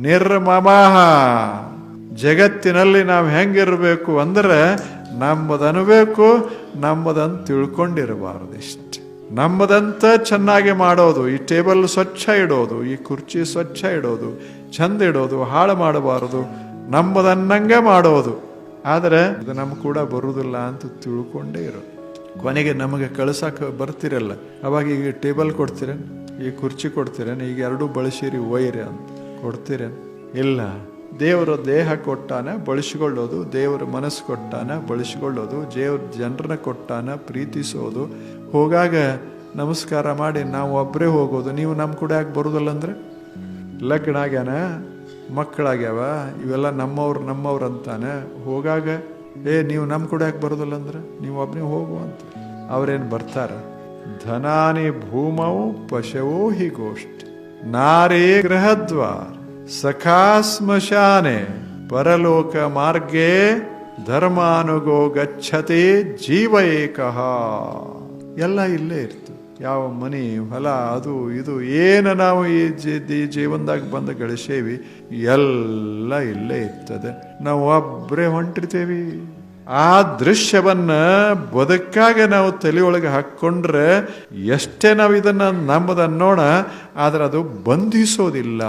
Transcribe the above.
ನಿರ್ಮಮಃ. ಜಗತ್ತಿನಲ್ಲಿ ನಾವು ಹೆಂಗಿರಬೇಕು ಅಂದ್ರೆ ನಮ್ಮದನ್ಬೇಕು, ನಮ್ಮದಂತ ತಿಳ್ಕೊಂಡಿರಬಾರದು. ಇಷ್ಟ ನಮ್ಮದಂತ ಚೆನ್ನಾಗಿ ಮಾಡೋದು, ಈ ಟೇಬಲ್ ಸ್ವಚ್ಛ ಇಡೋದು, ಈ ಕುರ್ಚಿ ಸ್ವಚ್ಛ ಇಡೋದು, ಚಂದ ಇಡೋದು, ಹಾಳು ಮಾಡಬಾರದು, ನಮ್ಮದನ್ನಂಗೆ ಮಾಡೋದು. ಆದರೆ ಇದು ನಮ್ ಕೂಡ ಬರುವುದಿಲ್ಲ ಅಂತ ತಿಳ್ಕೊಂಡೇ ಇರೋದು. ಕೊನೆಗೆ ನಮಗೆ ಕಳ್ಸಕ್ಕೆ ಬರ್ತಿರಲ್ಲ, ಅವಾಗ ಈಗ ಟೇಬಲ್ ಕೊಡ್ತೀರೇನು, ಈ ಕುರ್ಚಿ ಕೊಡ್ತೀರೇನು, ಈಗ ಎರಡೂ ಬಳಸಿರಿ ಒಯ್ರಿ ಅಂತ ಕೊಡ್ತೀರೇನು? ಇಲ್ಲ. ದೇವರ ದೇಹ ಕೊಟ್ಟಾನ ಬಳಸಿಕೊಳ್ಳೋದು, ದೇವರ ಮನಸ್ಸು ಕೊಟ್ಟಾನ ಬಳಸಿಕೊಳ್ಳೋದು, ದೇವ್ರ ಜನರನ್ನ ಕೊಟ್ಟಾನ ಪ್ರೀತಿಸೋದು. ಹೋಗಾಗ ನಮಸ್ಕಾರ ಮಾಡಿ ನಾವು ಒಬ್ಬರೇ ಹೋಗೋದು. ನೀವು ನಮ್ಮ ಕೂಡ ಯಾಕೆ ಬರೋದಿಲ್ಲ ಅಂದ್ರೆ ಲಗ್ನ ಆಗ್ಯಾನ, ಮಕ್ಕಳಾಗ್ಯಾವ, ಇವೆಲ್ಲ ನಮ್ಮವ್ರು ಅಂತಾನೆ. ಹೋಗಾಗ ನೀವು ನಮ್ಮ ಕೂಡ ಯಾಕೆ ಬರೋದಿಲ್ಲ ಅಂದ್ರೆ ನೀವು ಒಬ್ಬನೇ ಹೋಗುವಂತ. ಅವ್ರೇನು ಬರ್ತಾರ? ಧನಾನಿ ಭೂಮೌ ಪಶವೋ ಹಿ ಗೋಷ್ಠಿ ನಾರೇ ಗೃಹದ್ವಾರ ಸಖಾ ಸ್ಮಶಾನೆ ಪರಲೋಕ ಮಾರ್ಗೇ ಧರ್ಮಾನುಗೋ ಗಚ್ಚತಿ ಜೀವ ಏಕಃ. ಎಲ್ಲ ಇಲ್ಲೇ ಇರ್ತದೆ. ಯಾವ ಮನಿ ಹೊಲ ಅದು ಇದು ಏನು ನಾವು ಈ ಜೀವನದಾಗ ಬಂದು ಗಳಿಸೇವಿ ಎಲ್ಲ ಇಲ್ಲೇ ಇರ್ತದೆ. ನಾವು ಒಬ್ಬರೇ ಹೊಂಟಿರ್ತೇವಿ. ಆ ದೃಶ್ಯವನ್ನ ಬದುಕಾಗ ನಾವು ತಲೆಯೊಳಗೆ ಹಾಕ್ಕೊಂಡ್ರೆ ಎಷ್ಟೇ ನಾವು ಇದನ್ನ ನಮ್ಮದನ್ನೋಣ, ಆದ್ರೆ ಅದು ಬಂಧಿಸೋದಿಲ್ಲ.